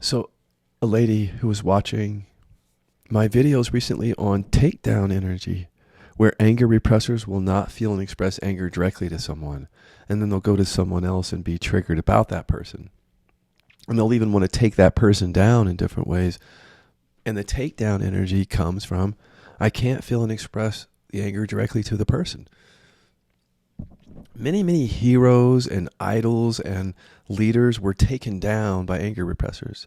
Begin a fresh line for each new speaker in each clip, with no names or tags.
So, a lady who was watching my videos recently on takedown energy, where anger repressors will not feel and express anger directly to someone, and then they'll go to someone else and be triggered about that person. And they'll even want to take that person down in different ways. And the takedown energy comes from, I can't feel and express the anger directly to the person. Many, many heroes and idols and leaders were taken down by anger repressors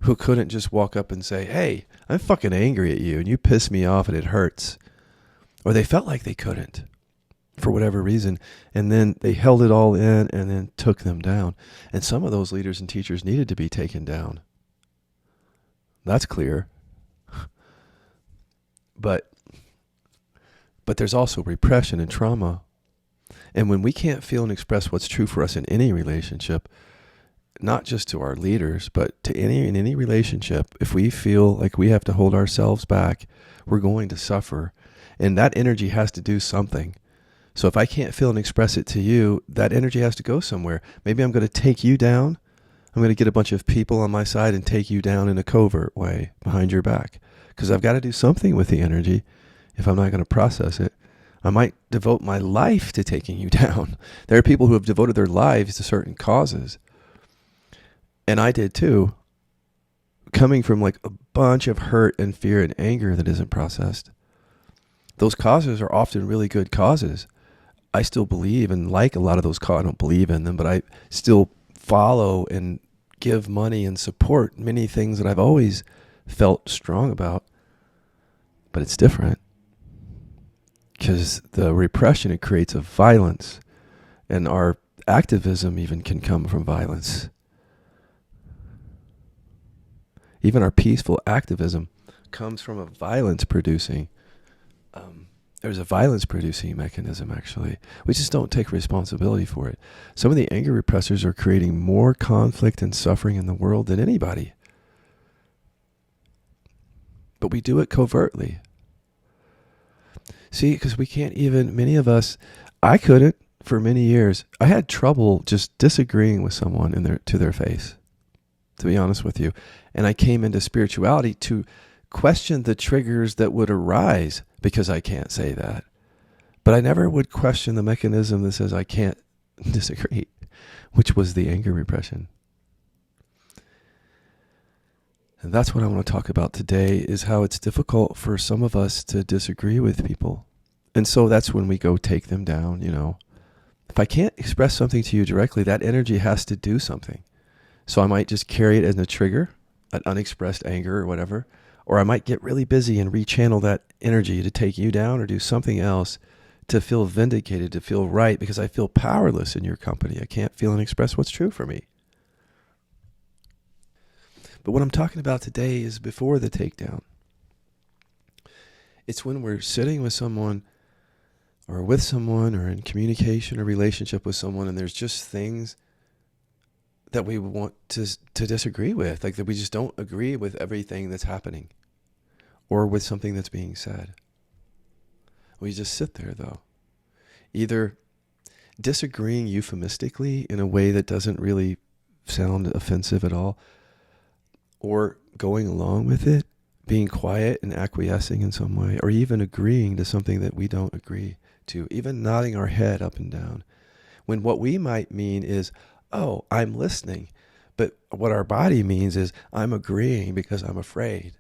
who couldn't just walk up and say, hey, I'm fucking angry at you and you piss me off and it hurts. Or they felt like they couldn't for whatever reason. And then they held it all in and then took them down. And some of those leaders and teachers needed to be taken down. That's clear. But there's also repression and trauma. And when we can't feel and express what's true for us in any relationship, not just to our leaders, but to in any relationship, if we feel like we have to hold ourselves back, we're going to suffer. And that energy has to do something. So if I can't feel and express it to you, that energy has to go somewhere. Maybe I'm going to take you down. I'm going to get a bunch of people on my side and take you down in a covert way behind your back. Because I've got to do something with the energy if I'm not going to process it. I might devote my life to taking you down. There are people who have devoted their lives to certain causes. And I did too. Coming from like a bunch of hurt and fear and anger that isn't processed. Those causes are often really good causes. I still believe and like a lot of those causes. I don't believe in them, but I still follow and give money and support many things that I've always felt strong about. But it's different. Because the repression it creates of violence, and our activism even can come from violence. Even our peaceful activism comes from a violence producing. There's a violence producing mechanism actually. We just don't take responsibility for it. Some of the anger repressors are creating more conflict and suffering in the world than anybody. But we do it covertly. See, because we can't even, many of us, I couldn't for many years. I had trouble just disagreeing with someone to their face, to be honest with you. And I came into spirituality to question the triggers that would arise because I can't say that. But I never would question the mechanism that says I can't disagree, which was the anger repression. And that's what I want to talk about today, is how it's difficult for some of us to disagree with people. And so that's when we go take them down, you know. If I can't express something to you directly, that energy has to do something. So I might just carry it as a trigger, an unexpressed anger or whatever. Or I might get really busy and rechannel that energy to take you down or do something else to feel vindicated, to feel right, because I feel powerless in your company. I can't feel and express what's true for me. But what I'm talking about today is before the takedown. It's when we're sitting with someone or with someone or in communication or relationship with someone, and there's just things that we want to disagree with, like that we just don't agree with everything that's happening or with something that's being said. We just sit there though, either disagreeing euphemistically in a way that doesn't really sound offensive at all, or going along with it, being quiet and acquiescing in some way, or even agreeing to something that we don't agree to, even nodding our head up and down. When what we might mean is, oh, I'm listening. But what our body means is, I'm agreeing because I'm afraid.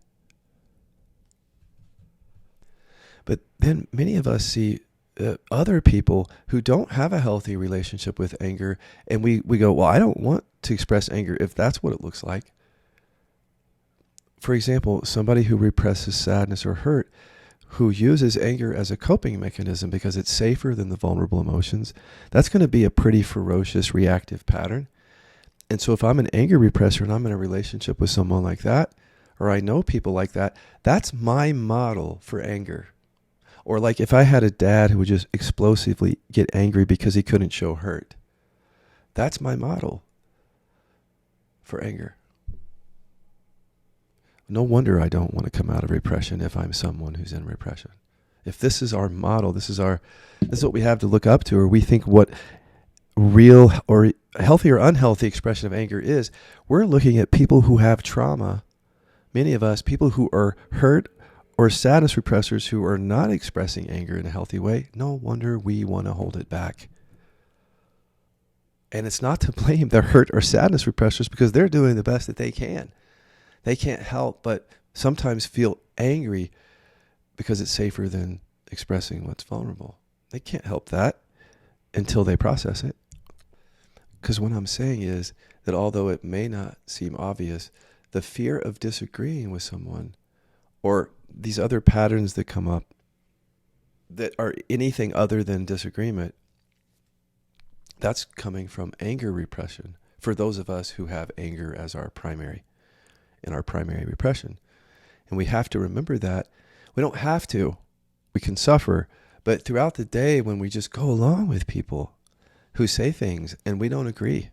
But then many of us see other people who don't have a healthy relationship with anger, and we go, well, I don't want to express anger if that's what it looks like. For example, somebody who represses sadness or hurt, who uses anger as a coping mechanism because it's safer than the vulnerable emotions, that's going to be a pretty ferocious reactive pattern. And so if I'm an anger repressor and I'm in a relationship with someone like that, or I know people like that, that's my model for anger. Or like if I had a dad who would just explosively get angry because he couldn't show hurt, that's my model for anger. No wonder I don't want to come out of repression if I'm someone who's in repression. If this is our model, this is what we have to look up to, or we think what real or healthy or unhealthy expression of anger is, we're looking at people who have trauma. Many of us, people who are hurt or sadness repressors who are not expressing anger in a healthy way. No wonder we want to hold it back. And it's not to blame the hurt or sadness repressors, because they're doing the best that they can. They can't help but sometimes feel angry because it's safer than expressing what's vulnerable. They can't help that until they process it. Because what I'm saying is that although it may not seem obvious, the fear of disagreeing with someone or these other patterns that come up that are anything other than disagreement, that's coming from anger repression for those of us who have anger as our primary repression. And we have to remember that. We don't have to. We can suffer. But throughout the day, when we just go along with people who say things and we don't agree,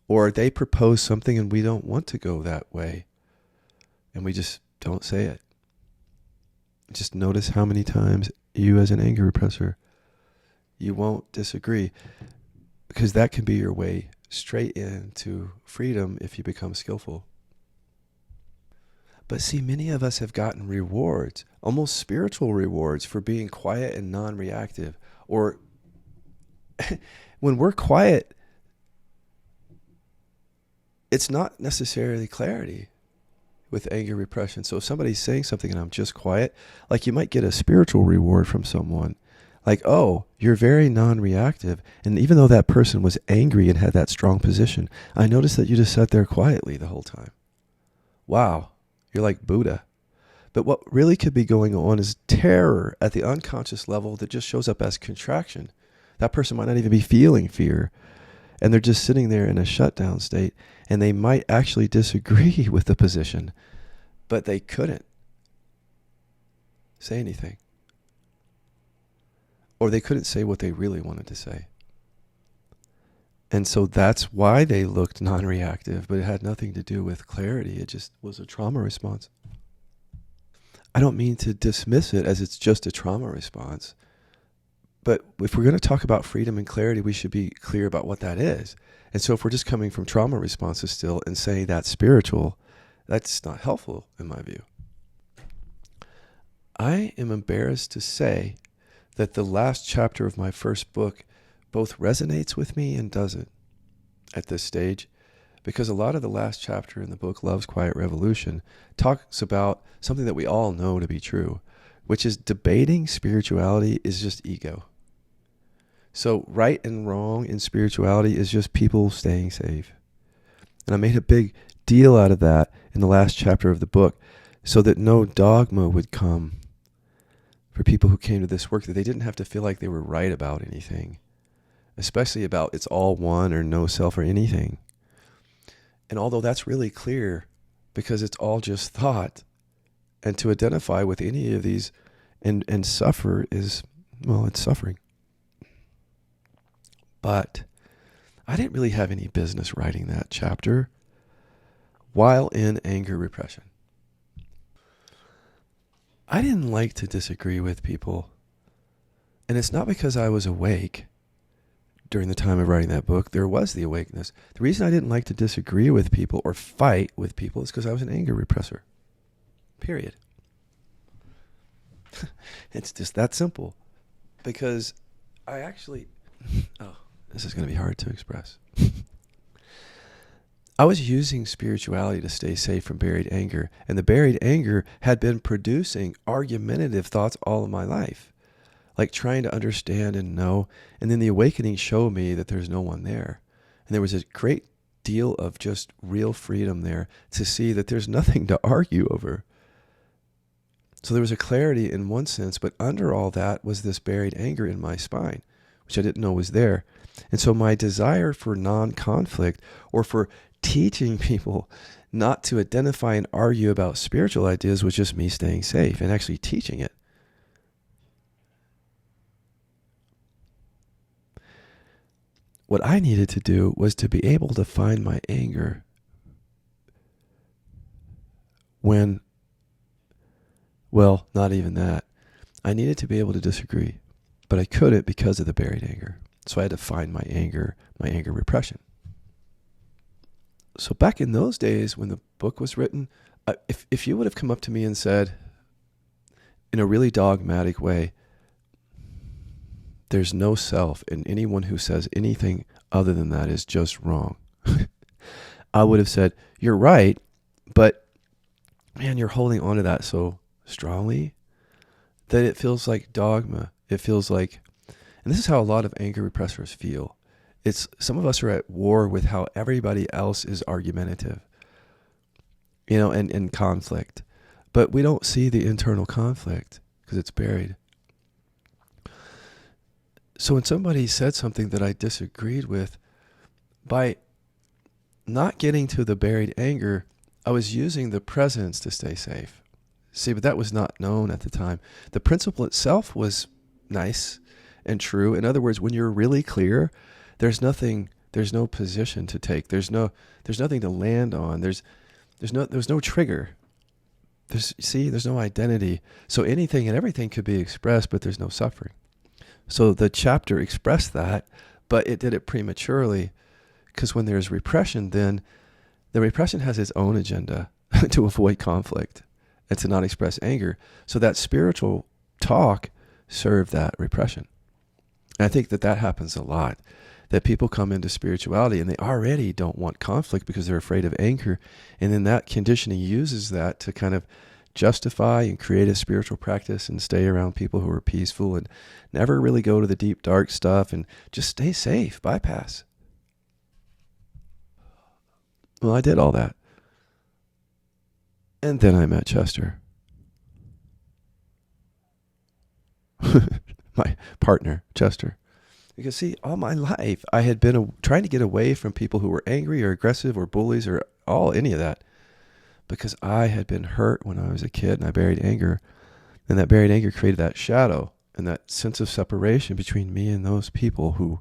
or they propose something and we don't want to go that way, and we just don't say it. Just notice how many times you, as an anger repressor, you won't disagree, because that can be your way straight into freedom if you become skillful. But see, many of us have gotten rewards, almost spiritual rewards, for being quiet and non-reactive. Or when we're quiet, it's not necessarily clarity with anger repression. So if somebody's saying something and I'm just quiet, like you might get a spiritual reward from someone. Like, oh, you're very non-reactive. And even though that person was angry and had that strong position, I noticed that you just sat there quietly the whole time. Wow, you're like Buddha. But what really could be going on is terror at the unconscious level that just shows up as contraction. That person might not even be feeling fear. And they're just sitting there in a shutdown state. And they might actually disagree with the position, but they couldn't say anything. Or they couldn't say what they really wanted to say. And so that's why they looked non-reactive, but it had nothing to do with clarity. It just was a trauma response. I don't mean to dismiss it as it's just a trauma response. But if we're going to talk about freedom and clarity, we should be clear about what that is. And so if we're just coming from trauma responses still and saying that's spiritual, that's not helpful in my view. I am embarrassed to say that the last chapter of my first book both resonates with me and doesn't at this stage, because a lot of the last chapter in the book, Love's Quiet Revolution, talks about something that we all know to be true, which is debating spirituality is just ego. So right and wrong in spirituality is just people staying safe. And I made a big deal out of that in the last chapter of the book so that no dogma would come for people who came to this work, that they didn't have to feel like they were right about anything, especially about it's all one or no self or anything. And although that's really clear because it's all just thought, and to identify with any of these and suffer is, well, it's suffering. But I didn't really have any business writing that chapter while in anger repression. I didn't like to disagree with people. And it's not because I was awake during the time of writing that book. There was the awakeness. The reason I didn't like to disagree with people or fight with people is because I was an anger repressor. Period. It's just that simple. Because I actually... this is going to be hard to express. I was using spirituality to stay safe from buried anger, and the buried anger had been producing argumentative thoughts all of my life, like trying to understand and know, and then the awakening showed me that there's no one there. And there was a great deal of just real freedom there to see that there's nothing to argue over. So there was a clarity in one sense, but under all that was this buried anger in my spine, which I didn't know was there. And so my desire for non-conflict, or for teaching people not to identify and argue about spiritual ideas, was just me staying safe and actually teaching it. What I needed to do was to be able to find my anger when, well, not even that. I needed to be able to disagree. but I couldn't because of the buried anger. So I had to find my anger repression. So back in those days when the book was written, if you would have come up to me and said, in a really dogmatic way, there's no self, and anyone who says anything other than that is just wrong, I would have said, you're right, but man, you're holding on to that so strongly that it feels like dogma. It feels like, and this is how a lot of anger repressors feel. It's some of us are at war with how everybody else is argumentative, and in conflict. But we don't see the internal conflict because it's buried. So when somebody said something that I disagreed with, by not getting to the buried anger, I was using the presence to stay safe. See, but that was not known at the time. The principle itself was nice and true. In other words, when you're really clear, there's no position to take. There's nothing to land on. There's no trigger. There's no identity. So anything and everything could be expressed, but there's no suffering. So the chapter expressed that, but it did it prematurely, because when there's repression, then the repression has its own agenda to avoid conflict and to not express anger. So that spiritual talk served that repression. And I think that happens a lot, that people come into spirituality and they already don't want conflict because they're afraid of anger. And then that conditioning uses that to kind of justify and create a spiritual practice and stay around people who are peaceful and never really go to the deep, dark stuff and just stay safe, bypass. Well, I did all that. And then I met Chester. My partner, Chester. Because see, all my life, I had been trying to get away from people who were angry or aggressive or bullies or any of that. Because I had been hurt when I was a kid and I buried anger. And that buried anger created that shadow and that sense of separation between me and those people who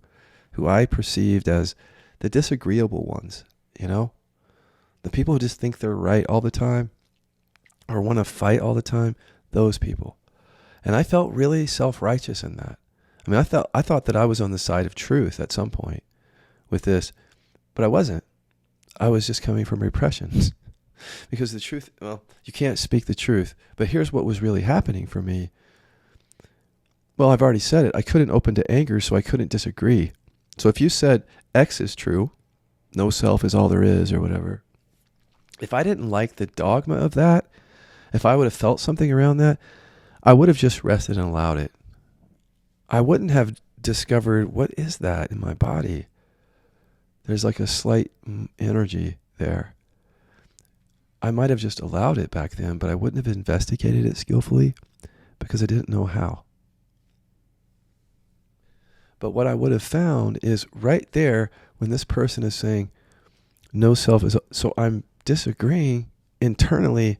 I perceived as the disagreeable ones, The people who just think they're right all the time or want to fight all the time, those people. And I felt really self-righteous in that. I mean, I thought that I was on the side of truth at some point with this, but I wasn't. I was just coming from repression. Because the truth, well, you can't speak the truth. But here's what was really happening for me. Well, I've already said it. I couldn't open to anger, so I couldn't disagree. So if you said X is true, no self is all there is or whatever, if I didn't like the dogma of that, if I would have felt something around that, I would have just rested and allowed it. I wouldn't have discovered, what is that in my body? There's like a slight energy there. I might have just allowed it back then, but I wouldn't have investigated it skillfully because I didn't know how. But what I would have found is right there when this person is saying, no self is, so I'm disagreeing internally,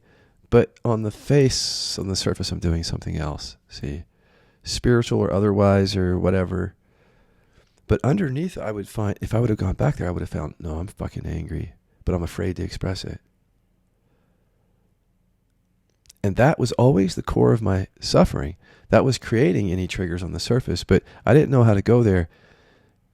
but on the surface, I'm doing something else. See, spiritual or otherwise or whatever. But underneath, I would find, if I would have gone back there, I would have found, no, I'm fucking angry, but I'm afraid to express it. And that was always the core of my suffering. That was creating any triggers on the surface, but I didn't know how to go there.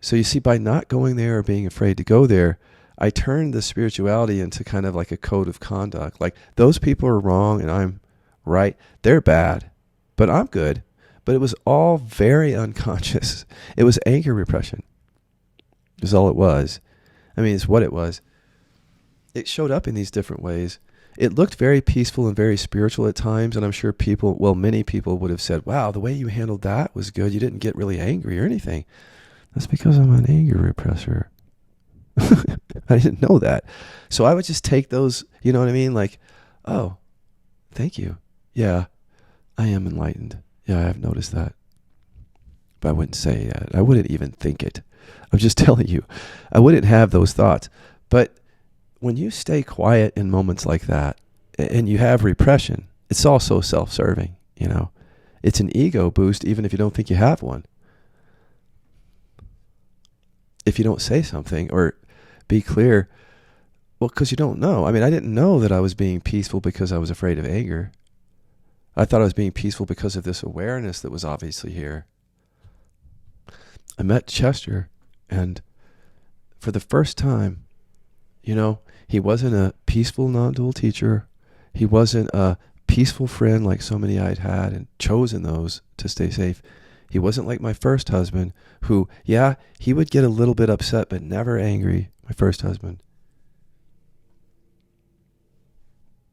So you see, by not going there or being afraid to go there, I turned the spirituality into kind of like a code of conduct. Like, those people are wrong and I'm right. They're bad, but I'm good. But it was all very unconscious. It was anger repression. Is all it was. I mean, it's what it was. It showed up in these different ways. It looked very peaceful and very spiritual at times, and I'm sure many people would have said, wow, the way you handled that was good. You didn't get really angry or anything. That's because I'm an anger repressor. I didn't know that. So I would just take those, you know what I mean? Like, oh, thank you. Yeah, I am enlightened. Yeah, I have noticed that. But I wouldn't say that. I wouldn't even think it. I'm just telling you, I wouldn't have those thoughts. But when you stay quiet in moments like that and you have repression, it's also self-serving, It's an ego boost even if you don't think you have one. If you don't say something or be clear, well, because you don't know. I mean, I didn't know that I was being peaceful because I was afraid of anger. I thought I was being peaceful because of this awareness that was obviously here. I met Chester, and for the first time, he wasn't a peaceful non-dual teacher. He wasn't a peaceful friend like so many I'd had and chosen those to stay safe. He wasn't like my first husband who, he would get a little bit upset but never angry, my first husband.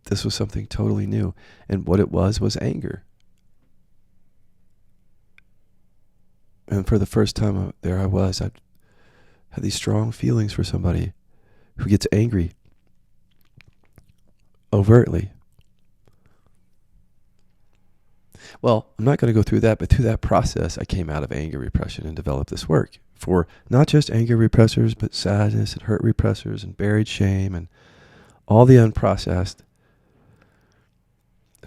This was something totally new. And what it was anger. And for the first time, there I was. I had these strong feelings for somebody who gets angry overtly. Well, I'm not going to go through that, but through that process, I came out of anger repression and developed this work for not just anger repressors, but sadness and hurt repressors and buried shame and all the unprocessed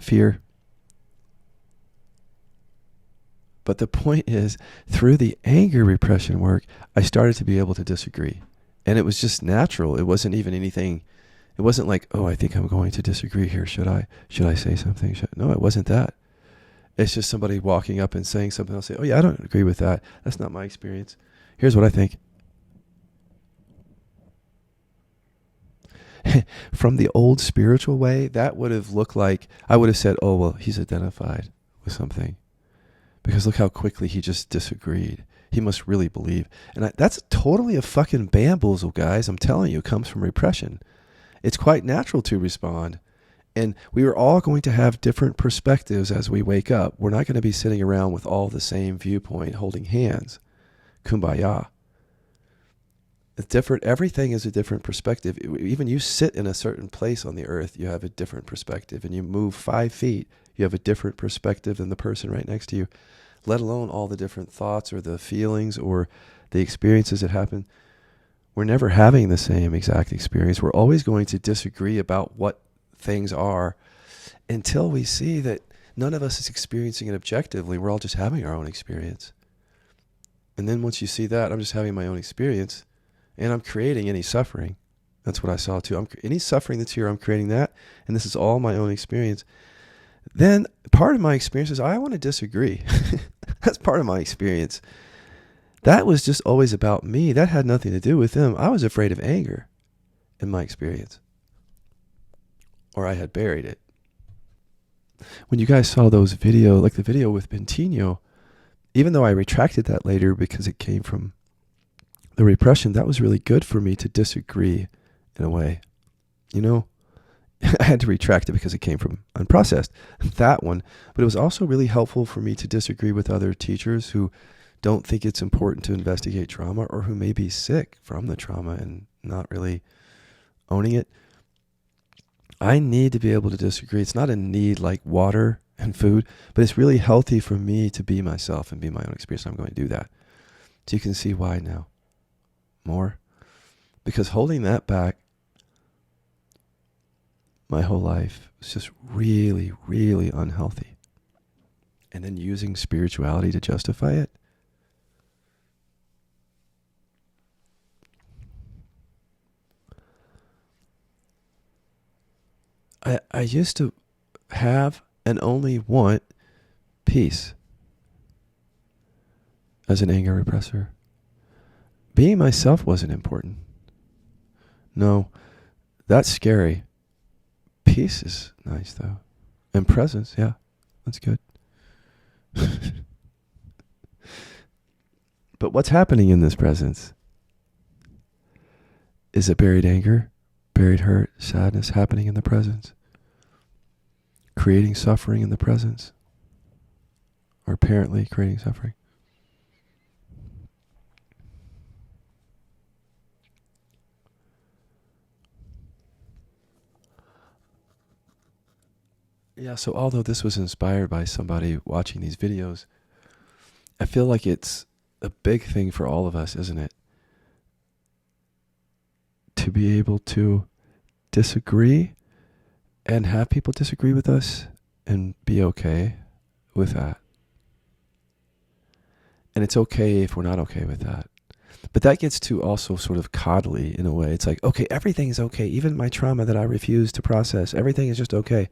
fear. But the point is, through the anger repression work, I started to be able to disagree. And it was just natural. It wasn't even anything. It wasn't like, I think I'm going to disagree here. Should I say something? No, it wasn't that. It's just somebody walking up and saying something. I'll say, I don't agree with that. That's not my experience. Here's what I think. From the old spiritual way, that would have looked like, I would have said, he's identified with something. Because look how quickly he just disagreed. He must really believe. And that's totally a fucking bamboozle, guys. I'm telling you, it comes from repression. It's quite natural to respond. And we are all going to have different perspectives as we wake up. We're not going to be sitting around with all the same viewpoint, holding hands. Kumbaya. It's different. Everything is a different perspective. Even you sit in a certain place on the earth, you have a different perspective. And you move 5 feet, you have a different perspective than the person right next to you. Let alone all the different thoughts or the feelings or the experiences that happen. We're never having the same exact experience. We're always going to disagree about what things are until we see that none of us is experiencing it objectively. We're all just having our own experience. And then once you see that, I'm just having my own experience and I'm creating any suffering. That's what I saw too. Any suffering that's here, I'm creating that. And this is all my own experience. Then part of my experience is I want to disagree. That's part of my experience. That was just always about me. That had nothing to do with them. I was afraid of anger in my experience. Or I had buried it. When you guys saw those video, like the video with Bentinho, even though I retracted that later because it came from the repression, that was really good for me to disagree in a way. I had to retract it because it came from unprocessed, that one. But it was also really helpful for me to disagree with other teachers who don't think it's important to investigate trauma or who may be sick from the trauma and not really owning it. I need to be able to disagree. It's not a need like water and food, but it's really healthy for me to be myself and be my own experience. I'm going to do that. So you can see why now. More. Because holding that back my whole life was just really, really unhealthy. And then using spirituality to justify it. I used to have and only want peace as an anger repressor. Being myself wasn't important. No, that's scary. Peace is nice though. And presence, yeah, that's good. But what's happening in this presence? Is it buried anger, buried hurt, sadness happening in the presence? Creating suffering in the presence? Or apparently creating suffering? Yeah, so although this was inspired by somebody watching these videos, I feel like it's a big thing for all of us, isn't it? To be able to disagree and have people disagree with us and be okay with that. And it's okay if we're not okay with that. But that gets to also sort of coddly in a way. It's like, okay, everything's okay. Even my trauma that I refuse to process, everything is just okay.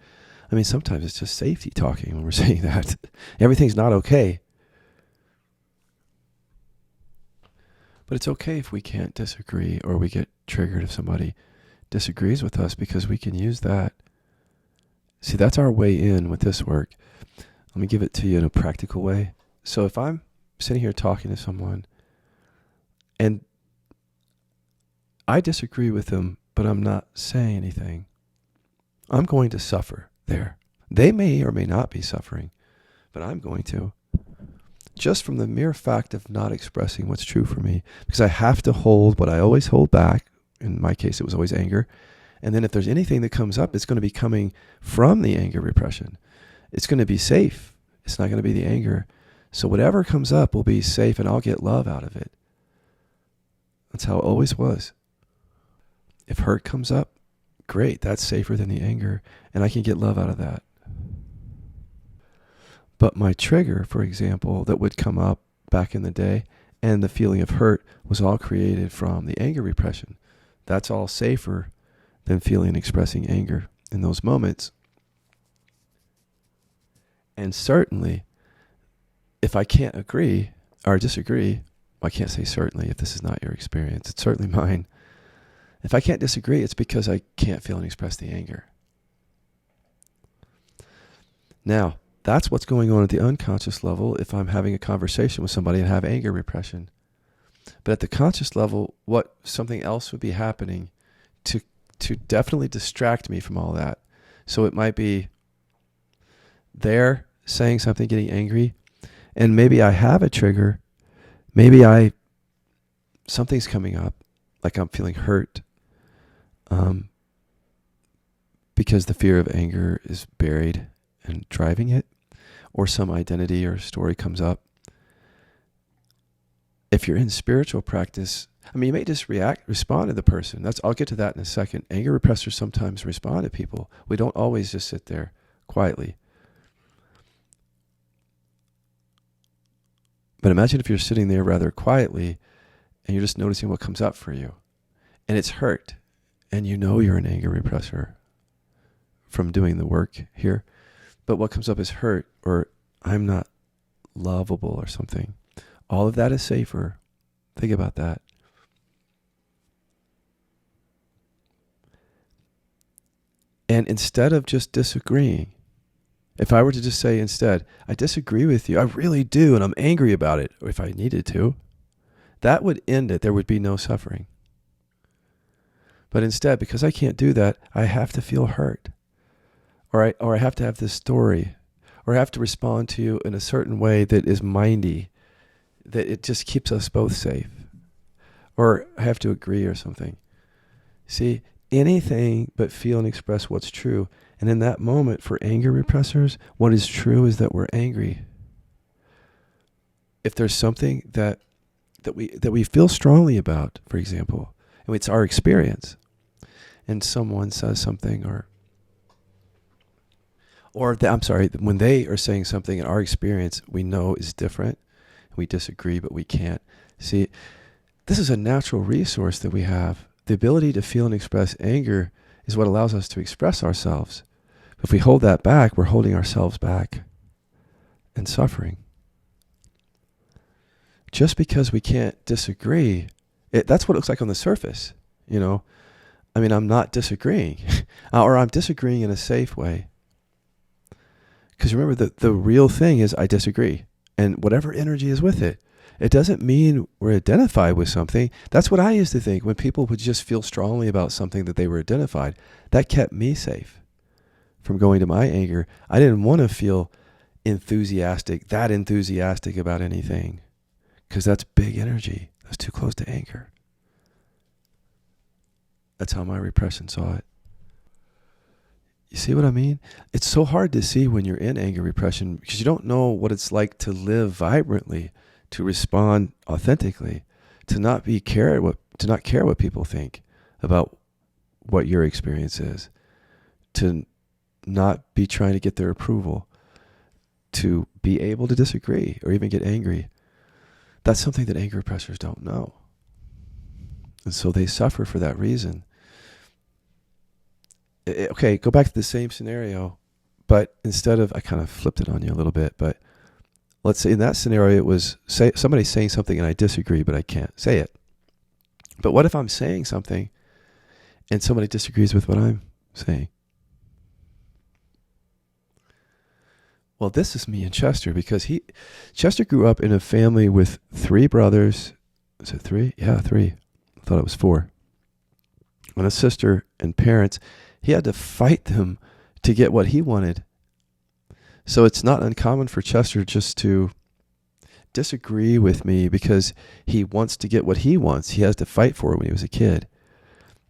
I mean, sometimes it's just safety talking when we're saying that. Everything's not okay. But it's okay if we can't disagree or we get triggered if somebody disagrees with us, because we can use that. See, that's our way in with this work. Let me give it to you in a practical way. So if I'm sitting here talking to someone and I disagree with them, but I'm not saying anything, I'm going to suffer there. They may or may not be suffering, but I'm going to. Just from the mere fact of not expressing what's true for me, because I have to hold what I always hold back. In my case, it was always anger. And then if there's anything that comes up, it's going to be coming from the anger repression. It's going to be safe. It's not going to be the anger. So whatever comes up will be safe, and I'll get love out of it. That's how it always was. If hurt comes up, great, that's safer than the anger, and I can get love out of that. But my trigger, for example, that would come up back in the day, and the feeling of hurt was all created from the anger repression. That's all safer than feeling and expressing anger in those moments. And certainly, if I can't agree or disagree, I can't say certainly if this is not your experience, it's certainly mine. If I can't disagree, it's because I can't feel and express the anger. Now, that's what's going on at the unconscious level if I'm having a conversation with somebody and have anger repression. But at the conscious level, what something else would be happening to definitely distract me from all that. So it might be they're saying something, getting angry, and maybe I have a trigger. Maybe something's coming up, like I'm feeling hurt, because the fear of anger is buried and driving it, or some identity or story comes up. If you're in spiritual practice, you may just respond to the person. I'll get to that in a second. Anger repressors sometimes respond to people. We don't always just sit there quietly. But imagine if you're sitting there rather quietly and you're just noticing what comes up for you. And it's hurt. And you know you're an anger repressor from doing the work here. But what comes up is hurt, or I'm not lovable or something. All of that is safer. Think about that. And instead of just disagreeing, if I were to just say instead, I disagree with you, I really do, and I'm angry about it, or if I needed to, that would end it. There would be no suffering. But instead, because I can't do that, I have to feel hurt. Or I have to have this story, or I have to respond to you in a certain way that is mindy, that it just keeps us both safe. Or I have to agree or something. See, anything but feel and express what's true. And in that moment, for anger repressors, what is true is that we're angry. If there's something that we feel strongly about, for example, and it's our experience, and someone says something, when they are saying something in our experience we know is different, and we disagree, but we can't. See, this is a natural resource that we have. The ability to feel and express anger is what allows us to express ourselves. If we hold that back, we're holding ourselves back and suffering. Just because we can't disagree, that's what it looks like on the surface, I'm not disagreeing, or I'm disagreeing in a safe way. Because remember, the real thing is I disagree, and whatever energy is with it. It doesn't mean we're identified with something. That's what I used to think when people would just feel strongly about something that they were identified. That kept me safe from going to my anger. I didn't want to feel enthusiastic about anything, because that's big energy. That's too close to anger. That's how my repression saw it. You see what I mean? It's so hard to see when you're in anger repression, because you don't know what it's like to live vibrantly, to respond authentically, to not care what people think about what your experience is, to not be trying to get their approval, to be able to disagree or even get angry. That's something that anger repressors don't know. And so they suffer for that reason. Okay, go back to the same scenario, but instead of, I kind of flipped it on you a little bit, but let's say in that scenario, it was somebody saying something and I disagree, but I can't say it. But what if I'm saying something and somebody disagrees with what I'm saying? Well, this is me and Chester, because Chester grew up in a family with 3 brothers. Is it 3? Yeah, 3. I thought it was 4. And a sister and parents. He had to fight them to get what he wanted. So it's not uncommon for Chester just to disagree with me because he wants to get what he wants. He has to fight for it when he was a kid.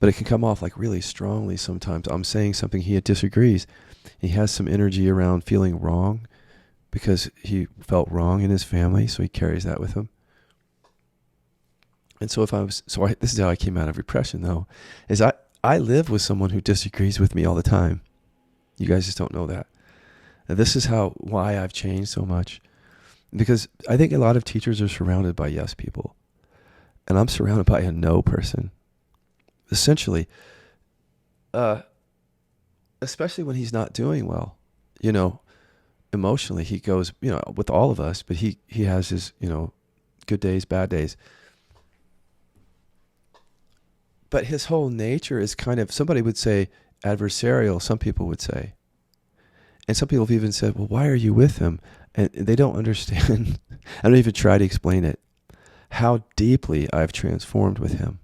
But it can come off like really strongly sometimes. I'm saying something, he disagrees. He has some energy around feeling wrong because he felt wrong in his family, so he carries that with him. And so this is how I came out of repression, though, is I live with someone who disagrees with me all the time. You guys just don't know that. And this is why I've changed so much. Because I think a lot of teachers are surrounded by yes people. And I'm surrounded by a no person. Essentially, especially when he's not doing well, emotionally, he goes, with all of us, but he has his, good days, bad days. But his whole nature is kind of, somebody would say adversarial, some people would say. And some people have even said, well, why are you with him? And they don't understand. I don't even try to explain it. How deeply I've transformed with him.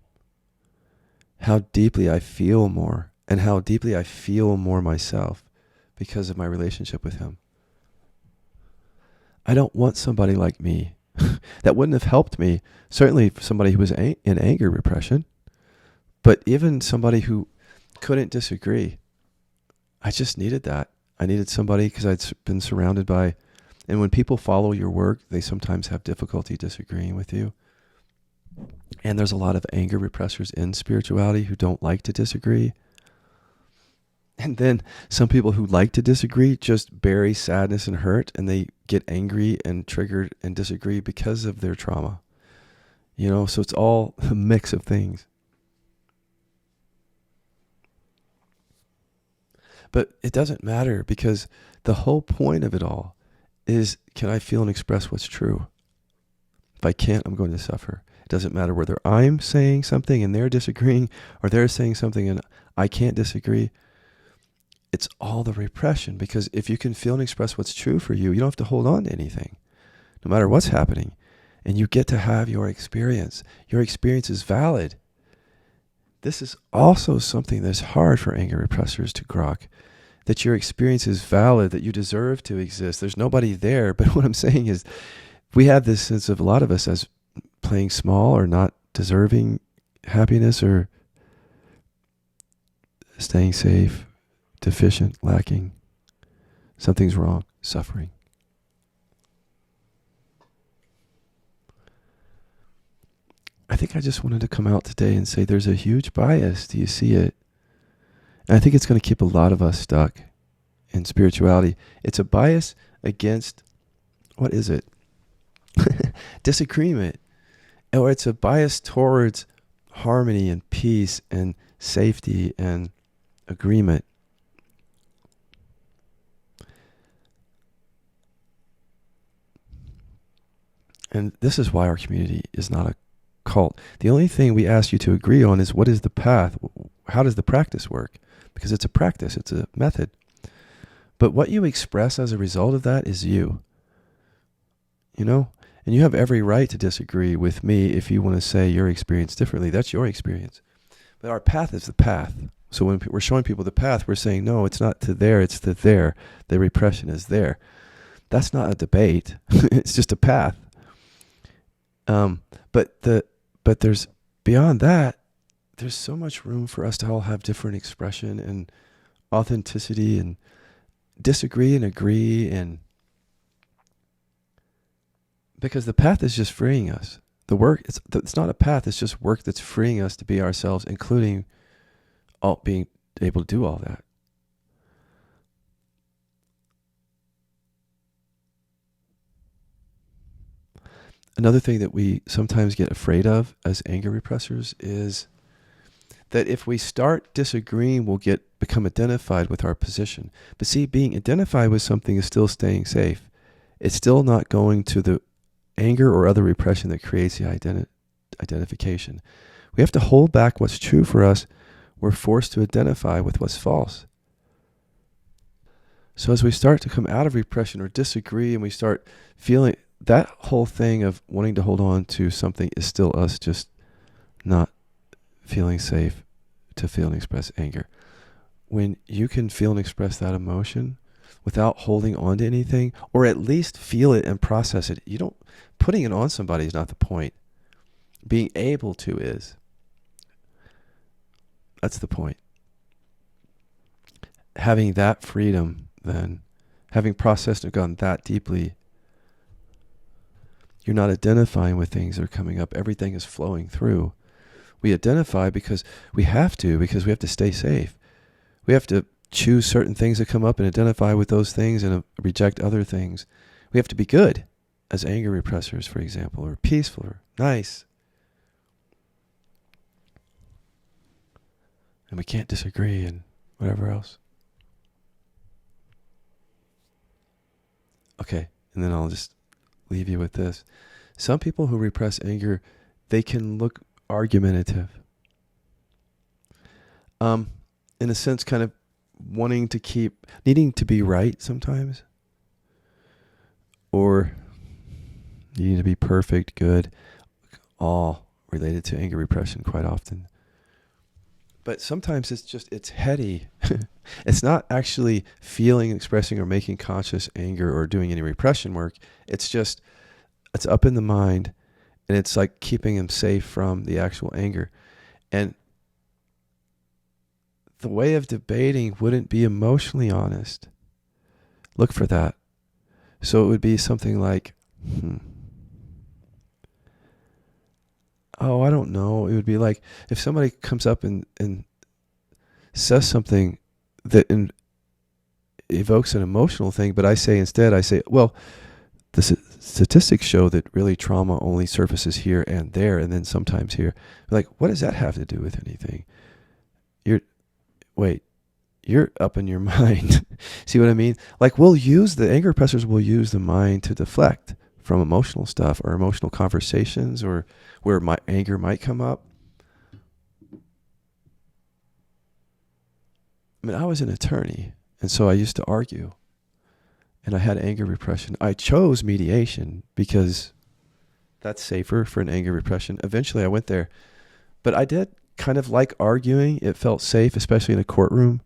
How deeply I feel more. And how deeply I feel more myself because of my relationship with him. I don't want somebody like me. That wouldn't have helped me. Certainly somebody who was in anger repression. But even somebody who couldn't disagree. I just needed that. I needed somebody because I'd been surrounded by, and when people follow your work, they sometimes have difficulty disagreeing with you. And there's a lot of anger repressors in spirituality who don't like to disagree. And then some people who like to disagree just bury sadness and hurt, and they get angry and triggered and disagree because of their trauma. So it's all a mix of things. But it doesn't matter, because the whole point of it all is, can I feel and express what's true? If I can't, I'm going to suffer. It doesn't matter whether I'm saying something and they're disagreeing, or they're saying something and I can't disagree. It's all the repression, because if you can feel and express what's true for you, you don't have to hold on to anything, no matter what's happening. And you get to have your experience. Your experience is valid. This is also something that's hard for anger repressors to grok, that your experience is valid, that you deserve to exist. There's nobody there. But what I'm saying is, we have this sense of, a lot of us, as playing small or not deserving happiness, or staying safe, deficient, lacking. Something's wrong, suffering. I think I just wanted to come out today and say there's a huge bias. Do you see it? And I think it's going to keep a lot of us stuck in spirituality. It's a bias against, what is it? Disagreement. Or it's a bias towards harmony and peace and safety and agreement. And this is why our community is not a cult. The only thing we ask you to agree on is, what is the path? How does the practice work? Because it's a practice, it's a method. But what you express as a result of that is you. And you have every right to disagree with me if you want to say your experience differently. That's your experience. But our path is the path. So when we're showing people the path, we're saying, no, it's not to there, it's to there. The repression is there. That's not a debate. It's just a path. But there's, beyond that, there's so much room for us to all have different expression and authenticity, and disagree and agree, and because the path is just freeing us. The work, it's not a path, it's just work that's freeing us to be ourselves, including all being able to do all that. Another thing that we sometimes get afraid of as anger repressors is that if we start disagreeing, we'll become identified with our position. But see, being identified with something is still staying safe. it's still not going to the anger or other repression that creates the identification. We have to hold back what's true for us. We're forced to identify with what's false. So as we start to come out of repression or disagree, and we start feeling that whole thing of wanting to hold on to something is still us just not feeling safe to feel and express anger. When you can feel and express that emotion without holding on to anything, or at least feel it and process it, putting it on somebody is not the point. Being able to is. That's the point. Having that freedom, then, having processed and gone that deeply, you're not identifying with things that are coming up. Everything is flowing through. We identify because we have to stay safe. We have to choose certain things that come up and identify with those things and reject other things. We have to be good as anger repressors, for example, or peaceful or nice. And we can't disagree and whatever else. Okay, and then I'll just leave you with this. Some people who repress anger, they can look argumentative. In a sense, kind of needing to be right sometimes. Or needing to be perfect, good, all related to anger repression quite often. But sometimes it's heady. It's not actually feeling, expressing, or making conscious anger or doing any repression work. It's up in the mind, and it's like keeping him safe from the actual anger. And the way of debating wouldn't be emotionally honest. Look for that. So it would be something like, I don't know. It would be like if somebody comes up and says something that evokes an emotional thing, but I say, well, the statistics show that really trauma only surfaces here and there, and then sometimes here. Like, what does that have to do with anything? You're up in your mind. See what I mean? Like, the anger repressors will use the mind to deflect from emotional stuff or emotional conversations or where my anger might come up. I mean, I was an attorney, and so I used to argue, and I had anger repression. I chose mediation because that's safer for an anger repression. Eventually I went there, but I did kind of like arguing. It felt safe, especially in a courtroom.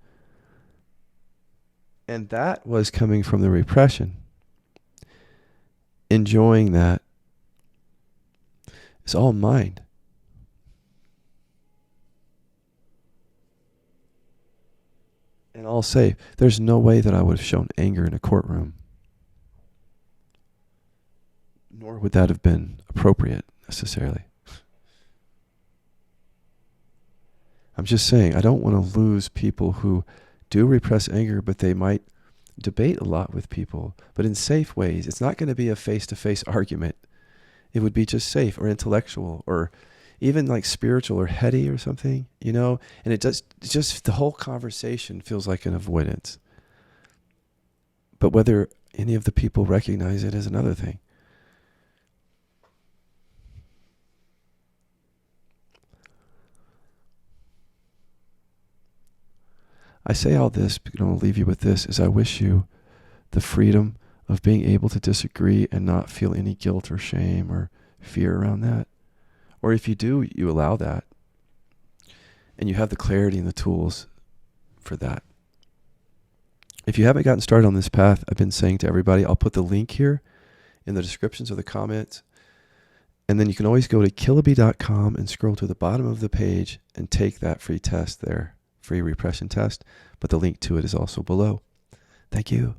And that was coming from the repression. Enjoying that. It's all mind. And I'll say, there's no way that I would have shown anger in a courtroom. Nor would that have been appropriate, necessarily. I'm just saying, I don't want to lose people who do repress anger, but they might debate a lot with people, but in safe ways. It's not going to be a face-to-face argument. It would be just safe or intellectual or even like spiritual or heady or something, and it's just the whole conversation feels like an avoidance. But whether any of the people recognize it is another thing. I say all this, but I'll leave you with this, is I wish you the freedom of being able to disagree and not feel any guilt or shame or fear around that. Or if you do, you allow that. And you have the clarity and the tools for that. If you haven't gotten started on this path, I've been saying to everybody, I'll put the link here in the descriptions or the comments. And then you can always go to killaby.com and scroll to the bottom of the page and take that free test there. Free repression test, but the link to it is also below. Thank you.